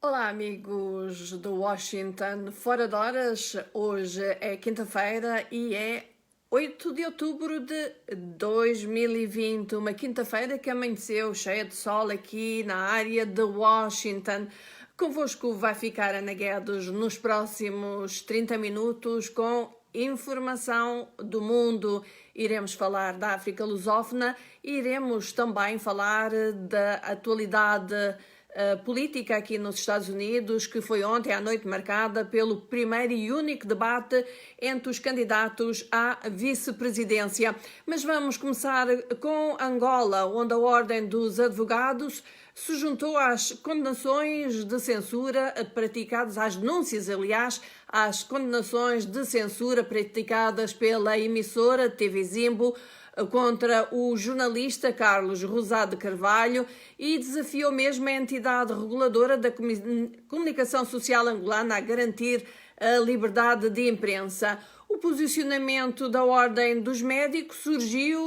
Olá, amigos do Washington. Fora de horas, hoje é quinta-feira e é 8 de outubro de 2020. Uma quinta-feira que amanheceu cheia de sol aqui na área de Washington. Convosco vai ficar Ana Guedes nos próximos 30 minutos com informação do mundo. Iremos falar da África lusófona e iremos também falar da atualidade política aqui nos Estados Unidos, que foi ontem à noite marcada pelo primeiro e único debate entre os candidatos à vice-presidência. Mas vamos começar com Angola, onde a Ordem dos Advogados se juntou às condenações de censura praticadas, às denúncias, aliás, às condenações de censura praticadas pela emissora TV Zimbo contra o jornalista Carlos Rosado de Carvalho e desafiou mesmo a entidade reguladora da comunicação social angolana a garantir a liberdade de imprensa. O posicionamento da Ordem dos Médicos surgiu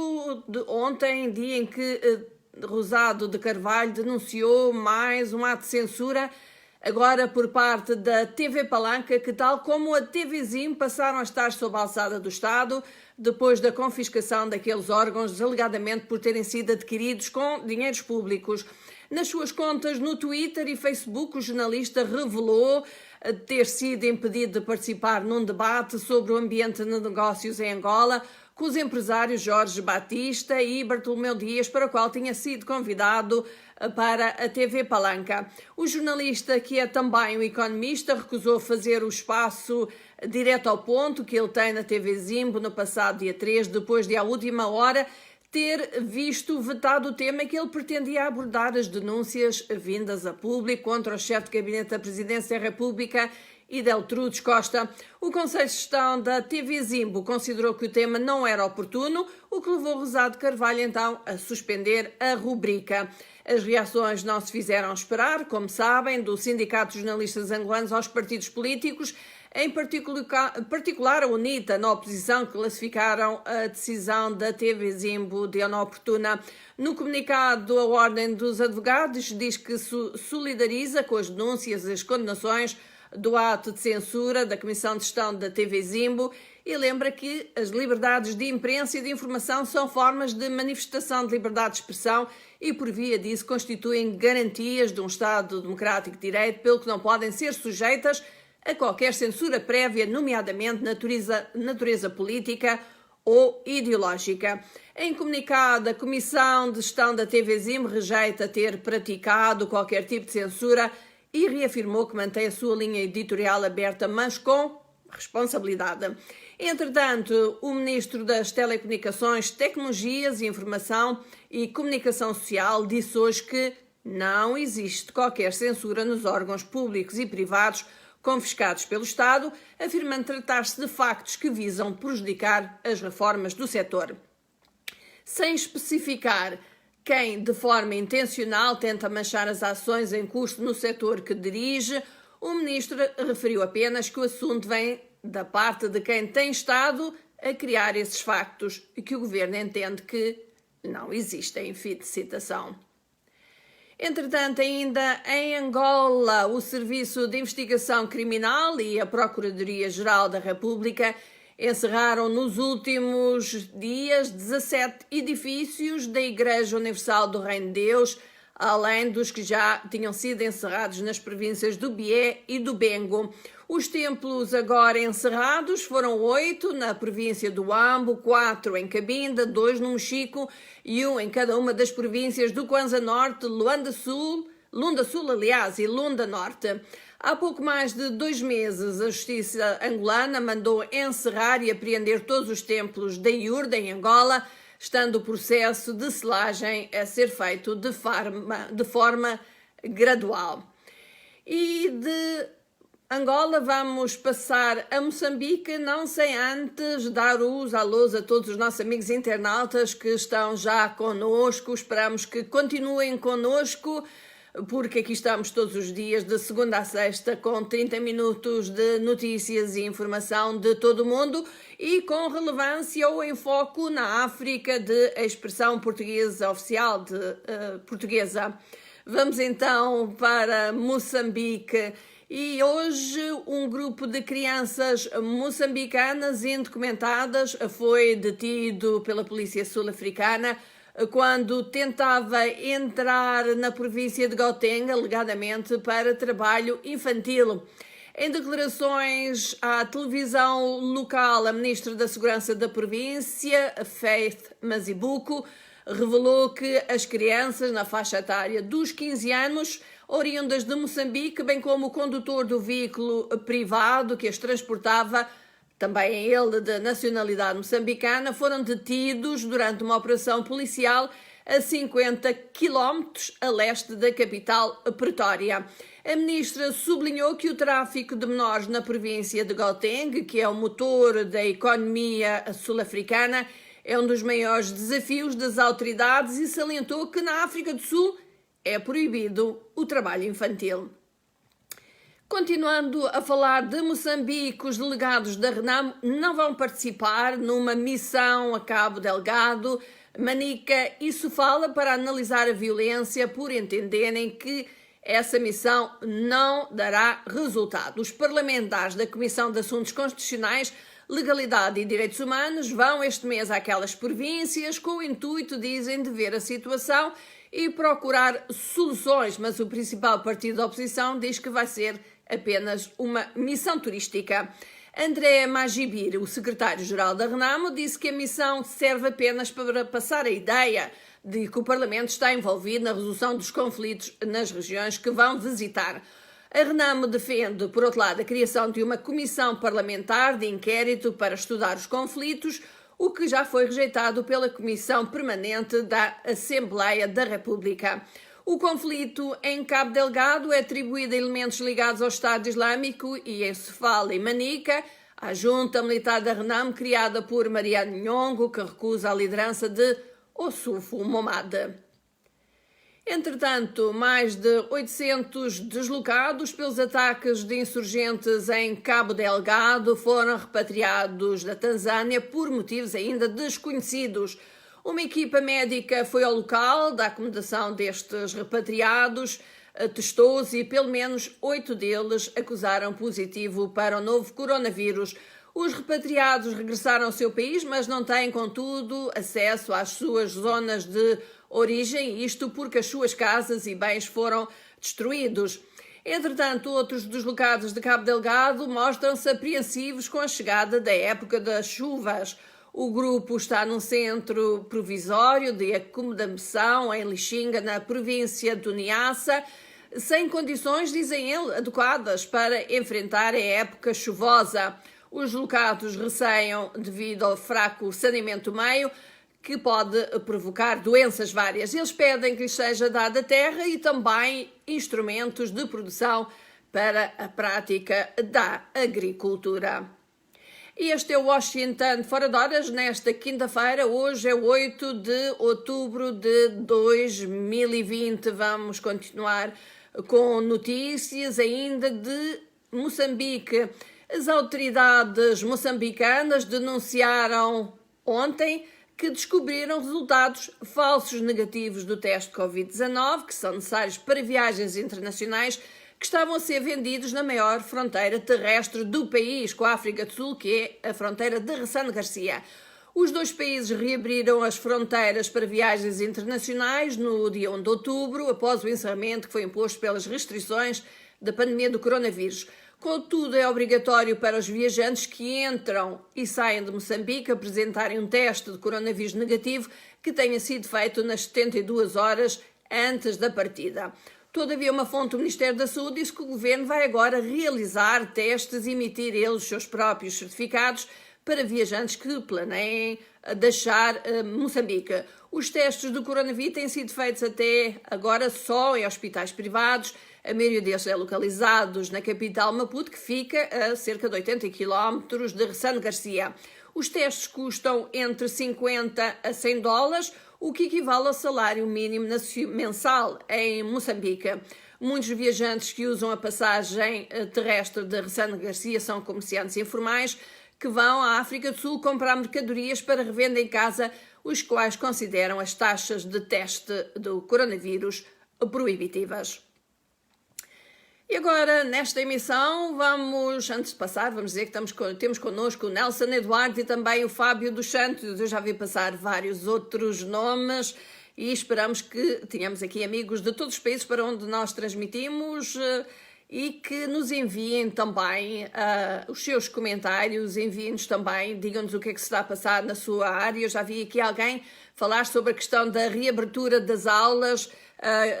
ontem, dia em que Rosado de Carvalho denunciou mais um ato de censura, agora por parte da TV Palanca, que tal como a TV Zim passaram a estar sob a alçada do Estado, depois da confiscação daqueles órgãos, alegadamente por terem sido adquiridos com dinheiros públicos. Nas suas contas no Twitter e Facebook, o jornalista revelou ter sido impedido de participar num debate sobre o ambiente de negócios em Angola com os empresários Jorge Batista e Bartolomeu Dias, para o qual tinha sido convidado para a TV Palanca. O jornalista, que é também um economista, recusou fazer o espaço direto ao ponto que ele tem na TV Zimbo no passado dia 3, depois de à última hora ter visto vetado o tema que ele pretendia abordar as denúncias vindas a público contra o chefe de gabinete da Presidência da República e Deltrudes Costa. O Conselho de Gestão da TV Zimbo considerou que o tema não era oportuno, o que levou Rosado de Carvalho então a suspender a rubrica. As reações não se fizeram esperar, como sabem, do Sindicato de Jornalistas Angolanos aos partidos políticos, em particular a UNITA, na oposição, que classificaram a decisão da TV Zimbo de inoportuna. No comunicado, a Ordem dos Advogados diz que se solidariza com as denúncias e as condenações do ato de censura da Comissão de Gestão da TV Zimbo e lembra que as liberdades de imprensa e de informação são formas de manifestação de liberdade de expressão e, por via disso, constituem garantias de um Estado democrático de direito, pelo que não podem ser sujeitas a qualquer censura prévia, nomeadamente natureza política ou ideológica. Em comunicado, a Comissão de Gestão da TV Zimbo rejeita ter praticado qualquer tipo de censura e reafirmou que mantém a sua linha editorial aberta, mas com responsabilidade. Entretanto, o Ministro das Telecomunicações, Tecnologias, Informação e Comunicação Social disse hoje que não existe qualquer censura nos órgãos públicos e privados confiscados pelo Estado, afirmando tratar-se de factos que visam prejudicar as reformas do setor. Sem especificar quem, de forma intencional, tenta manchar as ações em curso no setor que dirige, o ministro referiu apenas que o assunto vem da parte de quem tem estado a criar esses factos e que o governo entende que não existem. Fim de citação. Entretanto, ainda em Angola, o Serviço de Investigação Criminal e a Procuradoria-Geral da República encerraram nos últimos dias 17 edifícios da Igreja Universal do Reino de Deus, além dos que já tinham sido encerrados nas províncias do Bié e do Bengo. Os templos agora encerrados foram 8 na província do Ambo, 4 em Cabinda, 2 no Mochico e 1 em cada uma das províncias do Kwanza Norte, Lunda Sul, e Lunda Norte. Há pouco mais de 2 meses, a Justiça angolana mandou encerrar e apreender todos os templos da Iurda, em Angola, estando o processo de selagem a ser feito de forma gradual. E de Angola vamos passar a Moçambique, não sem antes dar os alôs a todos os nossos amigos internautas que estão já connosco. Esperamos que continuem connosco, porque aqui estamos todos os dias, de segunda a sexta, com 30 minutos de notícias e informação de todo o mundo e com relevância ou em foco na África de expressão portuguesa oficial portuguesa. Vamos então para Moçambique. E hoje um grupo de crianças moçambicanas indocumentadas foi detido pela polícia sul-africana quando tentava entrar na província de Gauteng, alegadamente para trabalho infantil. Em declarações à televisão local, a ministra da Segurança da província, Faith Mazibuko, revelou que as crianças na faixa etária dos 15 anos, oriundas de Moçambique, bem como o condutor do veículo privado que as transportava, também ele de nacionalidade moçambicana, foram detidos durante uma operação policial a 50 quilómetros a leste da capital Pretória. A ministra sublinhou que o tráfico de menores na província de Gauteng, que é o motor da economia sul-africana, é um dos maiores desafios das autoridades e salientou que na África do Sul é proibido o trabalho infantil. Continuando a falar de Moçambique, os delegados da RENAMO não vão participar numa missão a Cabo Delgado, Manica e Sofala para analisar a violência por entenderem que essa missão não dará resultado. Os parlamentares da Comissão de Assuntos Constitucionais, Legalidade e Direitos Humanos vão este mês àquelas províncias com o intuito, dizem, de ver a situação e procurar soluções, mas o principal partido da oposição diz que vai ser apenas uma missão turística. André Magibir, o secretário-geral da RENAMO, disse que a missão serve apenas para passar a ideia de que o Parlamento está envolvido na resolução dos conflitos nas regiões que vão visitar. A RENAMO defende, por outro lado, a criação de uma comissão parlamentar de inquérito para estudar os conflitos, o que já foi rejeitado pela Comissão Permanente da Assembleia da República. O conflito em Cabo Delgado é atribuído a elementos ligados ao Estado Islâmico e em Sofala e Manica, a junta militar da RENAMO, criada por Mariano Nhongo, que recusa a liderança de Ossufo Momad. Entretanto, mais de 800 deslocados pelos ataques de insurgentes em Cabo Delgado foram repatriados da Tanzânia por motivos ainda desconhecidos. Uma equipa médica foi ao local da acomodação destes repatriados, testou-os e pelo menos 8 deles acusaram positivo para o novo coronavírus. Os repatriados regressaram ao seu país, mas não têm, contudo, acesso às suas zonas de origem, isto porque as suas casas e bens foram destruídos. Entretanto, outros deslocados de Cabo Delgado mostram-se apreensivos com a chegada da época das chuvas. O grupo está num centro provisório de acomodação em Lixinga, na província do Niassa, sem condições, dizem eles, adequadas para enfrentar a época chuvosa. Os deslocados receiam devido ao fraco saneamento meio, que pode provocar doenças várias. Eles pedem que lhes seja dada terra e também instrumentos de produção para a prática da agricultura. Este é o Washington Fora de Horas nesta quinta-feira. Hoje é 8 de outubro de 2020. Vamos continuar com notícias ainda de Moçambique. As autoridades moçambicanas denunciaram ontem que descobriram resultados falsos negativos do teste Covid-19, que são necessários para viagens internacionais, que estavam a ser vendidos na maior fronteira terrestre do país, com a África do Sul, que é a fronteira de Ressane Garcia. Os dois países reabriram as fronteiras para viagens internacionais no dia 1 de outubro, após o encerramento que foi imposto pelas restrições da pandemia do coronavírus. Contudo, é obrigatório para os viajantes que entram e saem de Moçambique apresentarem um teste de coronavírus negativo que tenha sido feito nas 72 horas antes da partida. Todavia, uma fonte do Ministério da Saúde disse que o governo vai agora realizar testes e emitir eles os seus próprios certificados para viajantes que planeiem deixar Moçambique. Os testes do coronavírus têm sido feitos até agora só em hospitais privados. A maioria deles é localizados na capital Maputo, que fica a cerca de 80 quilómetros de Ressane Garcia. Os testes custam entre 50 a 100 dólares, o que equivale ao salário mínimo mensal em Moçambique. Muitos viajantes que usam a passagem terrestre de Ressane Garcia são comerciantes informais que vão à África do Sul comprar mercadorias para revenda em casa, os quais consideram as taxas de teste do coronavírus proibitivas. E agora, nesta emissão, antes de passar, vamos dizer que temos connosco o Nelson Eduardo e também o Fábio dos Santos. Eu já vi passar vários outros nomes e esperamos que tenhamos aqui amigos de todos os países para onde nós transmitimos e que nos enviem também os seus comentários, enviem-nos também, digam-nos o que é que se está a passar na sua área. Eu já vi aqui alguém falar sobre a questão da reabertura das aulas.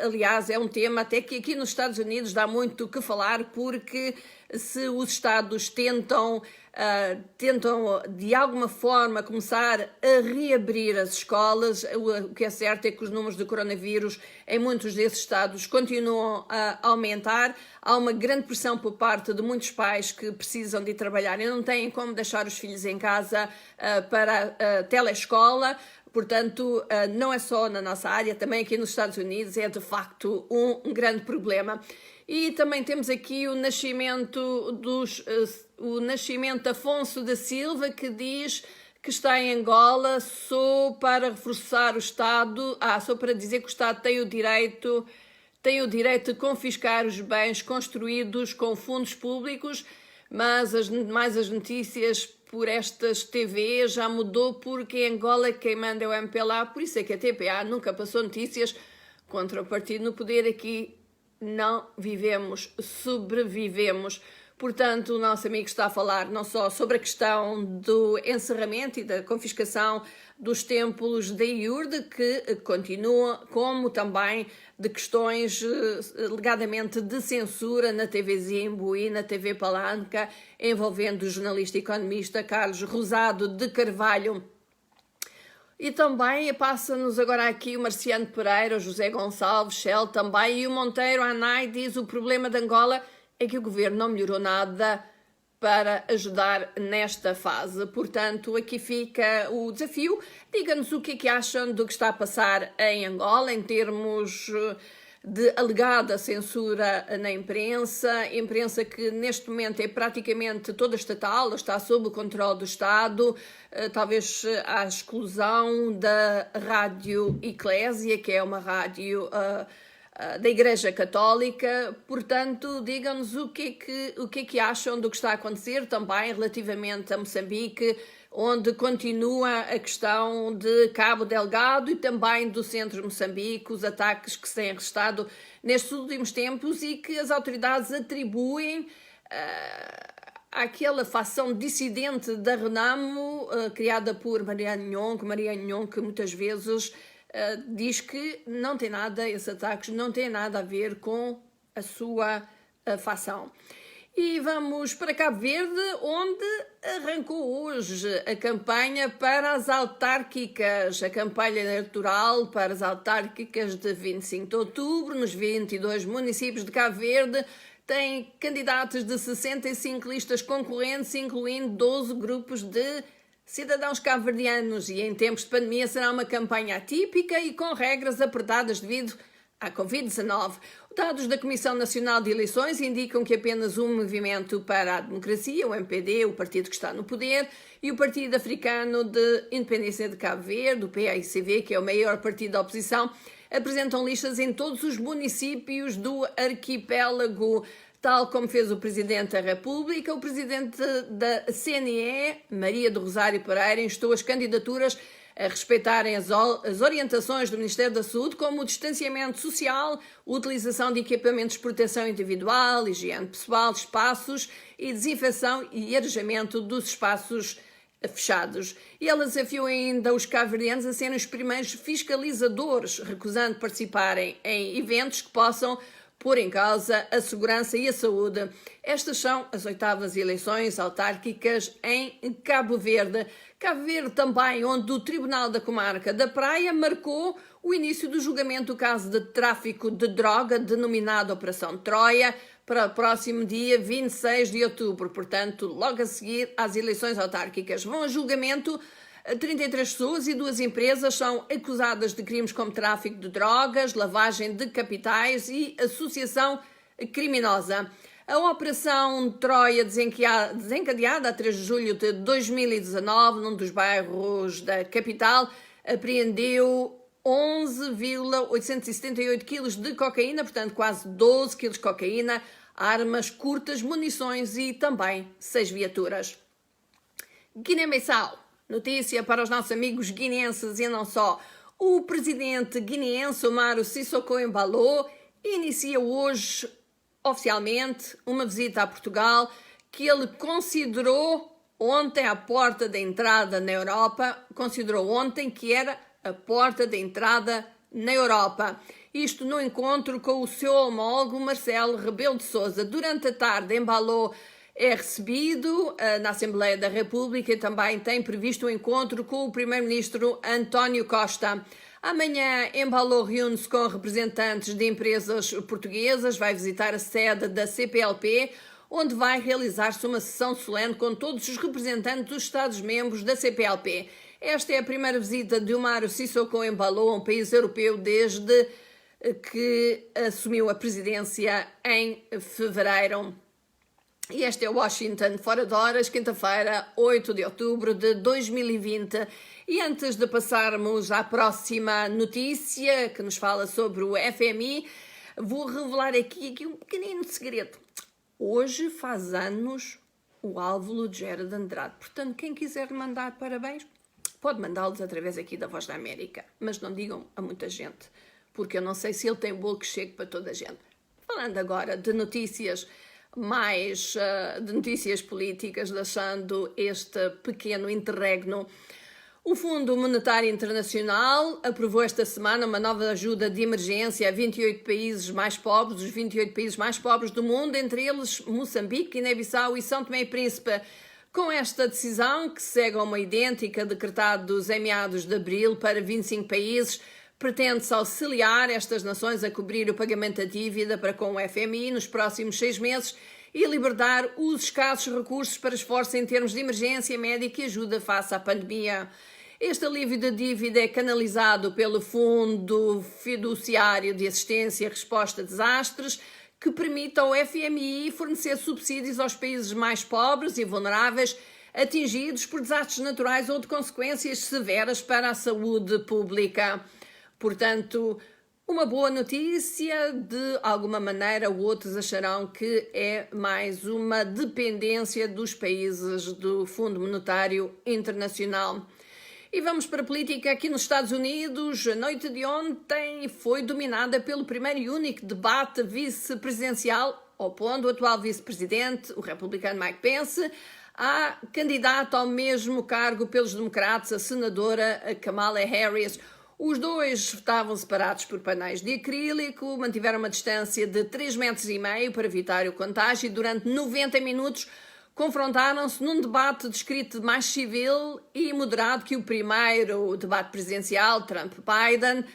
Aliás, é um tema até que aqui nos Estados Unidos dá muito o que falar, porque se os Estados tentam de alguma forma começar a reabrir as escolas, o que é certo é que os números de coronavírus em muitos desses Estados continuam a aumentar. Há uma grande pressão por parte de muitos pais que precisam de ir trabalhar e não têm como deixar os filhos em casa para a telescola. Portanto, não é só na nossa área, também aqui nos Estados Unidos é de facto um grande problema. E também temos aqui o nascimento de Afonso da Silva, que diz que está em Angola só para reforçar o Estado, só para dizer que o Estado tem o direito de confiscar os bens construídos com fundos públicos, mas as notícias por estas TV já mudou, porque em Angola quem manda é o MPLA, por isso é que a TPA nunca passou notícias contra o partido no poder. Aqui não vivemos, sobrevivemos. Portanto, o nosso amigo está a falar não só sobre a questão do encerramento e da confiscação dos templos de Iurde, que continua, como também de questões alegadamente de censura na TV Zimbo e na TV Palanca, envolvendo o jornalista e economista Carlos Rosado de Carvalho. E também passa-nos agora aqui o Marciano Pereira, o José Gonçalves, Shell também, e o Monteiro Anai diz: o problema de Angola é que o governo não melhorou nada para ajudar nesta fase. Portanto, aqui fica o desafio. Diga-nos o que é que acham do que está a passar em Angola em termos de alegada censura na imprensa que neste momento é praticamente toda estatal, está sob o controle do Estado, talvez à exclusão da Rádio Eclésia, que é uma rádio da Igreja Católica. Portanto, digam-nos o que é que acham do que está a acontecer também relativamente a Moçambique, onde continua a questão de Cabo Delgado e também do centro de Moçambique, os ataques que se têm registrado nestes últimos tempos e que as autoridades atribuem àquela facção dissidente da Renamo, criada por Mariana Nhon, que muitas vezes diz que não tem nada, esses ataques não têm nada a ver com a sua facção. E vamos para Cabo Verde, onde arrancou hoje a campanha para as autárquicas, a campanha eleitoral para as autárquicas de 25 de outubro, nos 22 municípios de Cabo Verde. Tem candidatos de 65 listas concorrentes, incluindo 12 grupos de cidadãos cabo-verdianos, e em tempos de pandemia será uma campanha atípica e com regras apertadas devido à Covid-19. Dados da Comissão Nacional de Eleições indicam que apenas um movimento para a democracia, o MPD, o partido que está no poder, e o Partido Africano de Independência de Cabo Verde, o PAICV, que é o maior partido da oposição, apresentam listas em todos os municípios do arquipélago, tal como fez o Presidente da República. O Presidente da CNE, Maria do Rosário Pereira, instou as candidaturas a respeitarem as orientações do Ministério da Saúde, como o distanciamento social, utilização de equipamentos de proteção individual, higiene pessoal, espaços e desinfecção e arejamento dos espaços fechados. E ela desafiou ainda os cabo-verdianos a serem os primeiros fiscalizadores, recusando participarem em eventos que possam pôr em causa a segurança e a saúde. Estas são as 8ª eleições autárquicas em Cabo Verde. Cabo Verde também, onde o Tribunal da Comarca da Praia marcou o início do julgamento do caso de tráfico de droga, denominado Operação Troia, para o próximo dia 26 de outubro. Portanto, logo a seguir às eleições autárquicas. Vão a julgamento 33 pessoas e 2 empresas são acusadas de crimes como tráfico de drogas, lavagem de capitais e associação criminosa. A Operação Troia, desencadeada a 3 de julho de 2019, num dos bairros da capital, apreendeu 11,878 quilos de cocaína, portanto quase 12 quilos de cocaína, armas curtas, munições e também 6 viaturas. Guiné-Bissau, notícia para os nossos amigos guineenses e não só. O presidente guineense Umaru Sissoko Embalo inicia hoje oficialmente uma visita a Portugal que ele considerou ontem a porta da entrada na Europa, considerou ontem que era a porta da entrada na Europa. Isto no encontro com o seu homólogo Marcelo Rebelo de Sousa. Durante a tarde, Embalo é recebido na Assembleia da República e também tem previsto um encontro com o primeiro-ministro António Costa. Amanhã, Embalo reúne-se com representantes de empresas portuguesas, vai visitar a sede da CPLP, onde vai realizar-se uma sessão solene com todos os representantes dos Estados-membros da CPLP. Esta é a primeira visita de Umaru Sissoko Embalo a um país europeu desde que assumiu a presidência em fevereiro. E este é Washington Fora de Horas, quinta-feira, 8 de outubro de 2020. E antes de passarmos à próxima notícia, que nos fala sobre o FMI, vou revelar aqui um pequenino segredo. Hoje faz anos o Álvaro de Gera de Andrade. Portanto, quem quiser mandar parabéns, pode mandá-los através aqui da Voz da América. Mas não digam a muita gente, porque eu não sei se ele tem bolo que chegue para toda a gente. Falando agora de notícias de notícias políticas, deixando este pequeno interregno. O Fundo Monetário Internacional aprovou esta semana uma nova ajuda de emergência a 28 países mais pobres, os 28 países mais pobres do mundo, entre eles Moçambique, Guiné-Bissau e São Tomé e Príncipe. Com esta decisão, que segue a uma idêntica decretados em meados de abril para 25 países, pretende-se auxiliar estas nações a cobrir o pagamento da dívida para com o FMI nos próximos 6 meses e libertar os escassos recursos para esforço em termos de emergência médica e ajuda face à pandemia. Este alívio da dívida é canalizado pelo Fundo Fiduciário de Assistência e Resposta a Desastres, que permite ao FMI fornecer subsídios aos países mais pobres e vulneráveis atingidos por desastres naturais ou de consequências severas para a saúde pública. Portanto, uma boa notícia, de alguma maneira, outros acharão que é mais uma dependência dos países do Fundo Monetário Internacional. E vamos para a política aqui nos Estados Unidos. A noite de ontem foi dominada pelo primeiro e único debate vice-presidencial, opondo o atual vice-presidente, o republicano Mike Pence, à candidata ao mesmo cargo pelos democratas, a senadora Kamala Harris. Os dois estavam separados por painéis de acrílico, mantiveram uma distância de 3,5 metros para evitar o contágio e durante 90 minutos confrontaram-se num debate descrito mais civil e moderado que o primeiro debate presidencial Trump-Biden,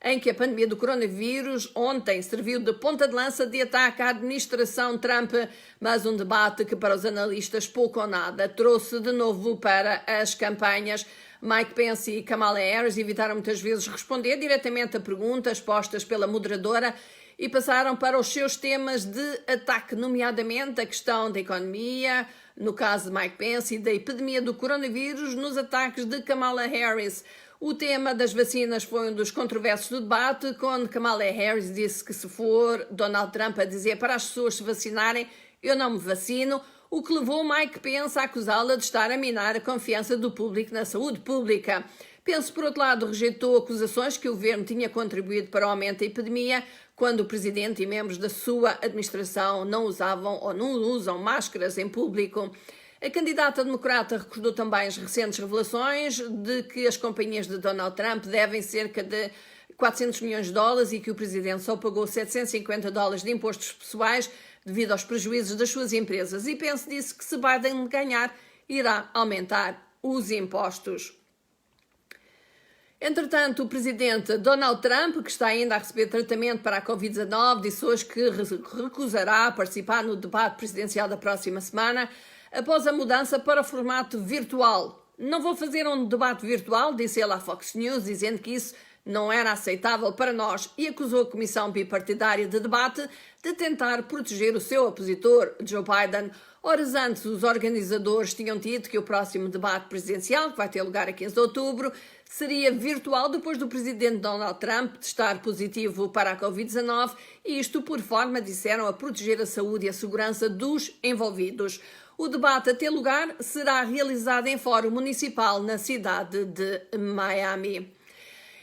em que a pandemia do coronavírus ontem serviu de ponta de lança de ataque à administração Trump, mas um debate que para os analistas pouco ou nada trouxe de novo para as campanhas. Mike Pence e Kamala Harris evitaram muitas vezes responder diretamente a perguntas postas pela moderadora e passaram para os seus temas de ataque, nomeadamente a questão da economia, no caso de Mike Pence, e da epidemia do coronavírus nos ataques de Kamala Harris. O tema das vacinas foi um dos controversos do debate, quando Kamala Harris disse que se for Donald Trump a dizer para as pessoas se vacinarem, eu não me vacino, o que levou Mike Pence a acusá-la de estar a minar a confiança do público na saúde pública. Pence, por outro lado, rejeitou acusações que o governo tinha contribuído para o aumento da epidemia, quando o presidente e membros da sua administração não usavam ou não usam máscaras em público. A candidata democrata recordou também as recentes revelações de que as companhias de Donald Trump devem cerca de 400 milhões de dólares e que o presidente só pagou 750 dólares de impostos pessoais devido aos prejuízos das suas empresas. E Pence disse que se Biden ganhar, irá aumentar os impostos. Entretanto, o presidente Donald Trump, que está ainda a receber tratamento para a Covid-19, disse hoje que recusará participar no debate presidencial da próxima semana, após a mudança para o formato virtual. Não vou fazer um debate virtual, disse ele à Fox News, dizendo que isso não era aceitável para nós e acusou a Comissão Bipartidária de Debate de tentar proteger o seu opositor, Joe Biden. Horas antes, os organizadores tinham dito que o próximo debate presidencial, que vai ter lugar a 15 de outubro, seria virtual depois do presidente Donald Trump testar positivo para a Covid-19, e isto por forma, disseram, a proteger a saúde e a segurança dos envolvidos. O debate a ter lugar será realizado em fórum municipal na cidade de Miami.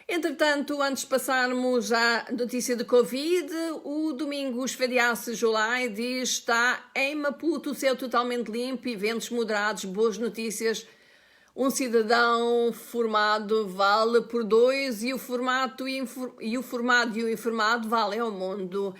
Entretanto, antes de passarmos à notícia de Covid, o Domingos Feriaço Julai diz que está em Maputo, o céu totalmente limpo e ventos moderados, boas notícias. Um cidadão formado vale por dois e o formado e o informado valem ao mundo.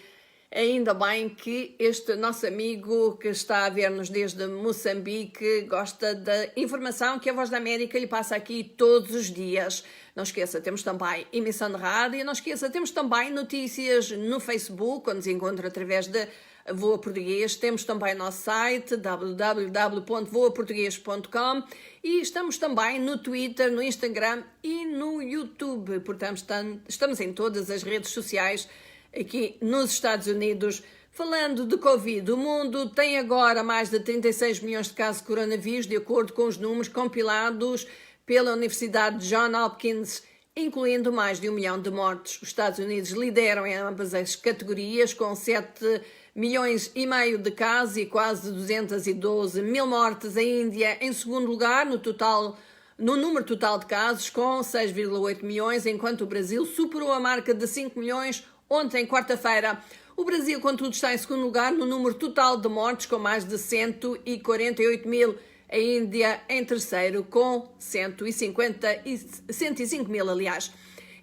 Ainda bem que este nosso amigo que está a ver-nos desde Moçambique gosta da informação que a Voz da América lhe passa aqui todos os dias. Não esqueça, temos também emissão de rádio. Não esqueça, temos também notícias no Facebook, onde nos encontra através de Voa Português. Temos também o nosso site www.voaportugues.com e estamos também no Twitter, no Instagram e no YouTube. Portanto, estamos em todas as redes sociais aqui nos Estados Unidos. Falando de Covid, o mundo tem agora mais de 36 milhões de casos de coronavírus, de acordo com os números compilados pela Universidade de Johns Hopkins, incluindo mais de 1 milhão de mortes. Os Estados Unidos lideram em ambas as categorias, com 7 milhões e meio de casos e quase 212 mil mortes. A Índia em segundo lugar no número total de casos, com 6,8 milhões, enquanto o Brasil superou a marca de 5 milhões ontem, quarta-feira. O Brasil, contudo, está em segundo lugar no número total de mortes, com mais de 148 mil. A Índia em terceiro, com 105 mil, aliás.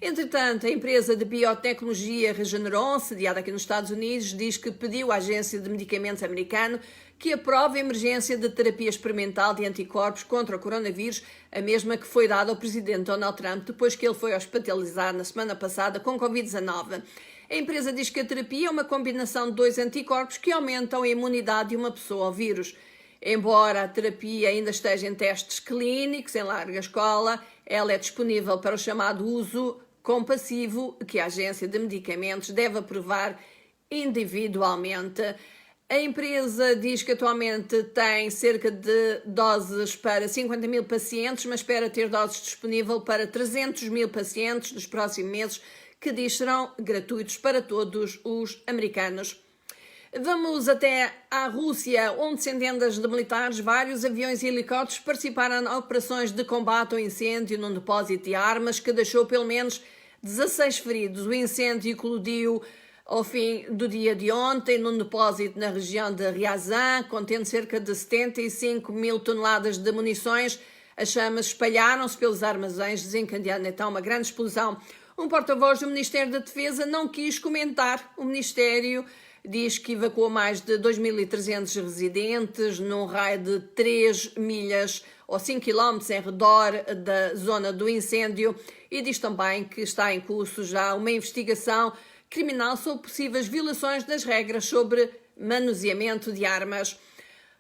Entretanto, a empresa de biotecnologia Regeneron, sediada aqui nos Estados Unidos, diz que pediu à Agência de Medicamentos americana que aprove a emergência de terapia experimental de anticorpos contra o coronavírus, a mesma que foi dada ao presidente Donald Trump depois que ele foi hospitalizado na semana passada com Covid-19. A empresa diz que a terapia é uma combinação de 2 anticorpos que aumentam a imunidade de uma pessoa ao vírus. Embora a terapia ainda esteja em testes clínicos em larga escala, ela é disponível para o chamado uso compassivo, que a Agência de Medicamentos deve aprovar individualmente. A empresa diz que atualmente tem cerca de doses para 50 mil pacientes, mas espera ter doses disponíveis para 300 mil pacientes nos próximos meses, que diz serão gratuitos para todos os americanos. Vamos até à Rússia, onde centenas de militares, vários aviões e helicópteros participaram em operações de combate ao incêndio num depósito de armas que deixou pelo menos 16 feridos. O incêndio eclodiu ao fim do dia de ontem num depósito na região de Ryazan, contendo cerca de 75 mil toneladas de munições. As chamas espalharam-se pelos armazéns, desencadeando então uma grande explosão. Um porta-voz do Ministério da Defesa não quis comentar. O Ministério diz que evacuou mais de 2.300 residentes num raio de 3 milhas ou 5 km em redor da zona do incêndio, e diz também que está em curso já uma investigação criminal sobre possíveis violações das regras sobre manuseamento de armas.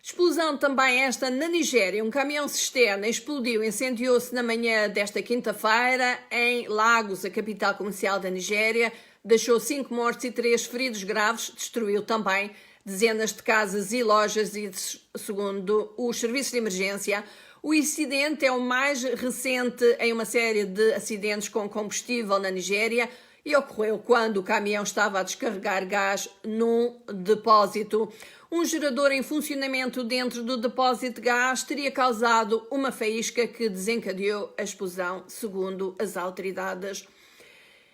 Explosão também esta na Nigéria. Um caminhão cisterna explodiu, incendiou-se na manhã desta quinta-feira em Lagos, a capital comercial da Nigéria. Deixou 5 mortos e 3 feridos graves. Destruiu também dezenas de casas e lojas e, segundo os serviços de emergência, o incidente é o mais recente em uma série de acidentes com combustível na Nigéria e ocorreu quando o caminhão estava a descarregar gás num depósito. Um gerador em funcionamento dentro do depósito de gás teria causado uma faísca que desencadeou a explosão, segundo as autoridades.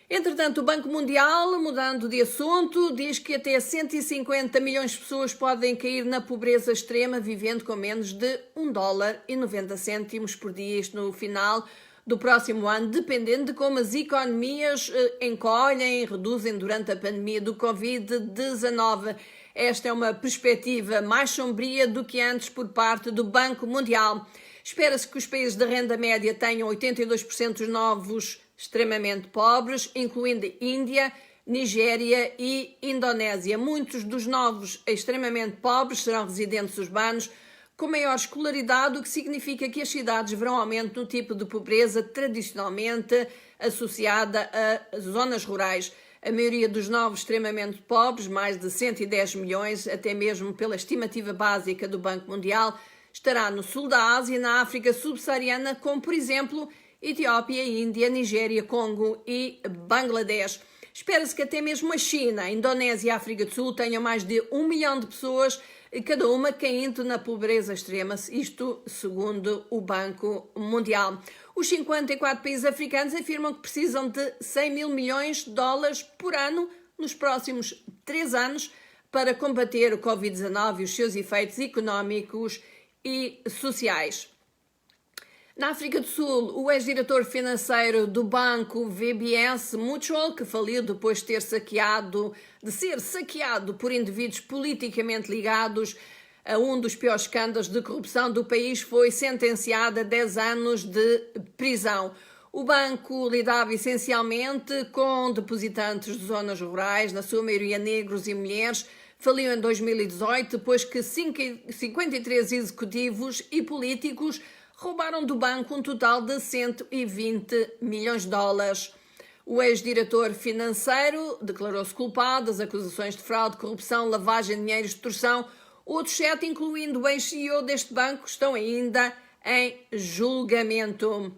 Entretanto, o Banco Mundial, mudando de assunto, diz que até 150 milhões de pessoas podem cair na pobreza extrema, vivendo com menos de $1,90 por dia, isto no final do próximo ano, dependendo de como as economias encolhem e reduzem durante a pandemia do Covid-19. Esta é uma perspectiva mais sombria do que antes por parte do Banco Mundial. Espera-se que os países de renda média tenham 82% dos novos extremamente pobres, incluindo Índia, Nigéria e Indonésia. Muitos dos novos extremamente pobres serão residentes urbanos com maior escolaridade, o que significa que as cidades verão aumento no tipo de pobreza tradicionalmente associada a zonas rurais. A maioria dos novos extremamente pobres, mais de 110 milhões, até mesmo pela estimativa básica do Banco Mundial, estará no sul da Ásia e na África subsaariana, como por exemplo Etiópia, Índia, Nigéria, Congo e Bangladesh. Espera-se que até mesmo a China, a Indonésia e a África do Sul tenham mais de 1 milhão de pessoas, cada uma caindo na pobreza extrema, isto segundo o Banco Mundial. Os 54 países africanos afirmam que precisam de 100 mil milhões de dólares por ano nos próximos 3 anos para combater o Covid-19 e os seus efeitos económicos e sociais. Na África do Sul, o ex-diretor financeiro do banco VBS Mutual, que faliu depois de ser saqueado por indivíduos politicamente ligados a um dos piores escândalos de corrupção do país, foi sentenciado a 10 anos de prisão. O banco lidava essencialmente com depositantes de zonas rurais, na sua maioria negros e mulheres. Faliu em 2018 depois que 53 executivos e políticos roubaram do banco um total de 120 milhões de dólares. O ex-diretor financeiro declarou-se culpado das acusações de fraude, corrupção, lavagem de dinheiro e extorsão. Outros 7, incluindo o ex-CEO deste banco, estão ainda em julgamento.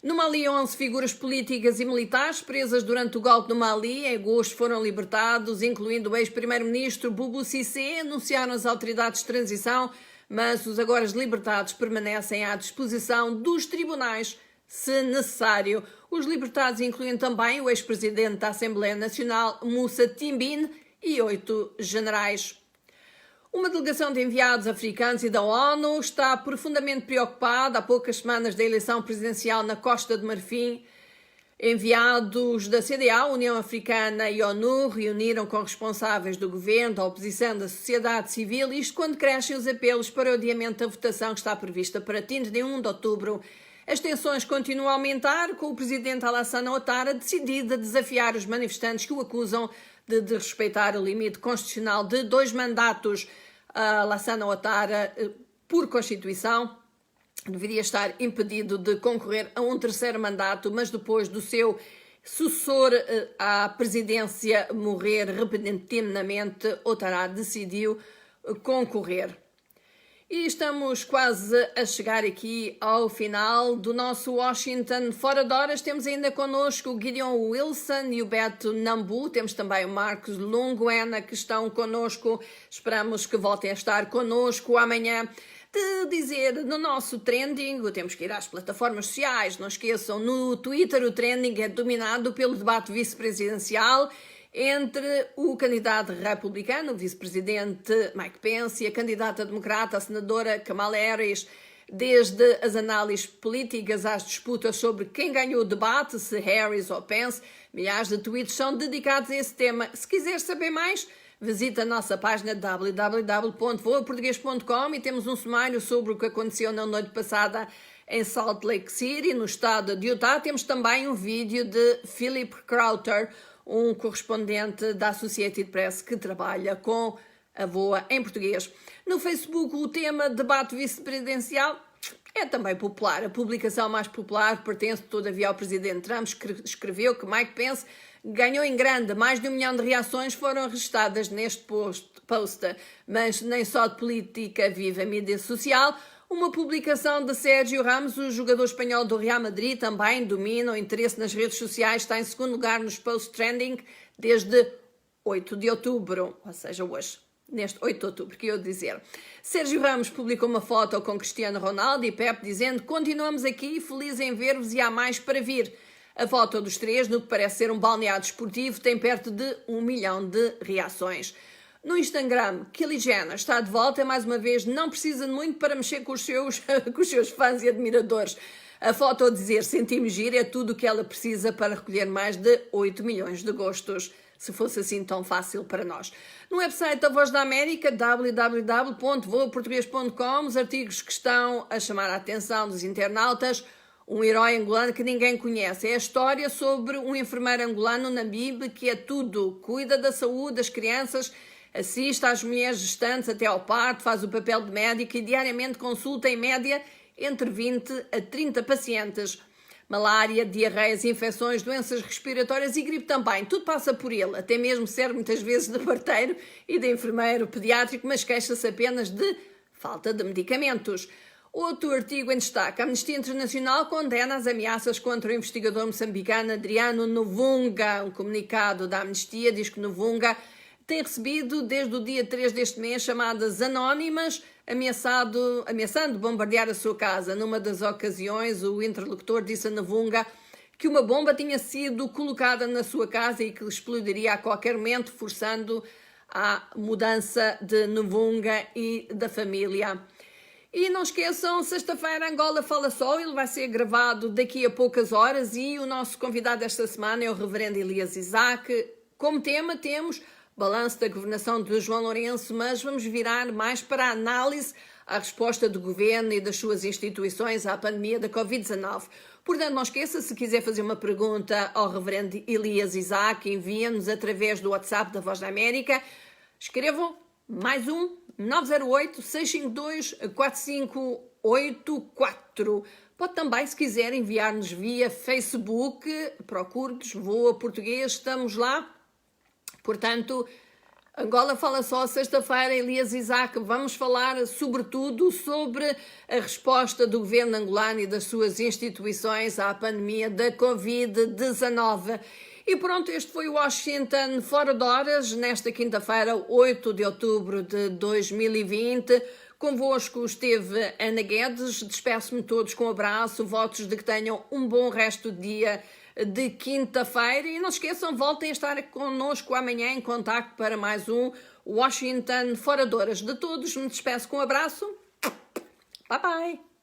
No Mali, 11 figuras políticas e militares presas durante o golpe no Mali em agosto foram libertados, incluindo o ex-primeiro-ministro Boubou Cissé, anunciaram as autoridades de transição, mas os agora libertados permanecem à disposição dos tribunais, se necessário. Os libertados incluem também o ex-presidente da Assembleia Nacional, Moussa Timbine, e 8 generais. Uma delegação de enviados africanos e da ONU está profundamente preocupada há poucas semanas da eleição presidencial na Costa de Marfim. Enviados da CDA, União Africana e ONU reuniram com responsáveis do governo, da oposição, da sociedade civil, isto quando crescem os apelos para o adiamento da votação que está prevista para 31 de outubro. As tensões continuam a aumentar, com o presidente Alassane Ouattara decidido a desafiar os manifestantes que o acusam de desrespeitar o limite constitucional de 2 mandatos. Alassane Ouattara, por Constituição, deveria estar impedido de concorrer a um 3º mandato, mas depois do seu sucessor à presidência morrer repentinamente, Ouattara decidiu concorrer. E estamos quase a chegar aqui ao final do nosso Washington Fora de Horas. Temos ainda connosco o Gideon Wilson e o Beto Nambu. Temos também o Marcos Lunguena que estão connosco. Esperamos que voltem a estar connosco amanhã. De dizer, no nosso trending, temos que ir às plataformas sociais, não esqueçam, no Twitter o trending é dominado pelo debate vice-presidencial entre o candidato republicano, o vice-presidente Mike Pence, e a candidata democrata, a senadora Kamala Harris, desde as análises políticas às disputas sobre quem ganhou o debate, se Harris ou Pence. Milhares de tweets são dedicados a esse tema. Se quiser saber mais, visita a nossa página www.voaportugues.com e temos um sumário sobre o que aconteceu na noite passada em Salt Lake City, no estado de Utah. Temos também um vídeo de Philip Crowther, um correspondente da Associated Press que trabalha com a VOA em português. No Facebook, o tema debate vice-presidencial é também popular. A publicação mais popular pertence, todavia, ao presidente Trump, que escreveu que Mike Pence ganhou em grande. Mais de 1 milhão de reações foram registadas neste post. Mas nem só de política vive a mídia social. Uma publicação de Sérgio Ramos, o jogador espanhol do Real Madrid, também domina o interesse nas redes sociais, está em segundo lugar nos post trending desde 8 de outubro, ou seja, hoje. Neste 8 de outubro, que eu dizer. Sérgio Ramos publicou uma foto com Cristiano Ronaldo e Pep dizendo: continuamos aqui, felizes em ver-vos e há mais para vir. A foto dos três, no que parece ser um balneário esportivo, tem perto de 1 milhão de reações. No Instagram, Kylie Jenner está de volta e, mais uma vez, não precisa de muito para mexer com os seus fãs e admiradores. A foto a dizer "sentimos giro" é tudo o que ela precisa para recolher mais de 8 milhões de gostos. Se fosse assim tão fácil para nós. No website da Voz da América, www.voaportugues.com, os artigos que estão a chamar a atenção dos internautas: um herói angolano que ninguém conhece. É a história sobre um enfermeiro angolano, Namib, que é tudo. Cuida da saúde das crianças, assiste às mulheres gestantes até ao parto, faz o papel de médico e diariamente consulta, em média, entre 20 a 30 pacientes. Malária, diarreias, infecções, doenças respiratórias e gripe também. Tudo passa por ele. Até mesmo serve muitas vezes de parteiro e de enfermeiro pediátrico, mas queixa-se apenas de falta de medicamentos. Outro artigo em destaque. A Amnistia Internacional condena as ameaças contra o investigador moçambicano Adriano Novunga. Um comunicado da Amnistia diz que Novunga tem recebido, desde o dia 3 deste mês, chamadas anónimas, ameaçando bombardear a sua casa. Numa das ocasiões, o interlocutor disse a Novunga que uma bomba tinha sido colocada na sua casa e que explodiria a qualquer momento, forçando a mudança de Novunga e da família. E não esqueçam, sexta-feira Angola Fala Só, ele vai ser gravado daqui a poucas horas e o nosso convidado esta semana é o reverendo Elias Isaac. Como tema temos balanço da governação de João Lourenço, mas vamos virar mais para a análise, a resposta do governo e das suas instituições à pandemia da Covid-19. Portanto, não esqueça, se quiser fazer uma pergunta ao reverendo Elias Isaac, envia-nos através do WhatsApp da Voz da América. Escrevam mais 908-652-4584. Pode também, se quiser, enviar-nos via Facebook. Procure-nos, Voa Português, estamos lá. Portanto, Angola Fala Só, sexta-feira, Elias Isaac, vamos falar sobretudo sobre a resposta do governo angolano e das suas instituições à pandemia da Covid-19. E pronto, este foi o Washington Fora de Horas, nesta quinta-feira, 8 de outubro de 2020. Convosco esteve Ana Guedes, despeço-me todos com um abraço, votos de que tenham um bom resto de dia de quinta-feira e não se esqueçam, voltem a estar connosco amanhã em contacto para mais um Washington Fora de Horas. De todos, me despeço com um abraço. Bye bye!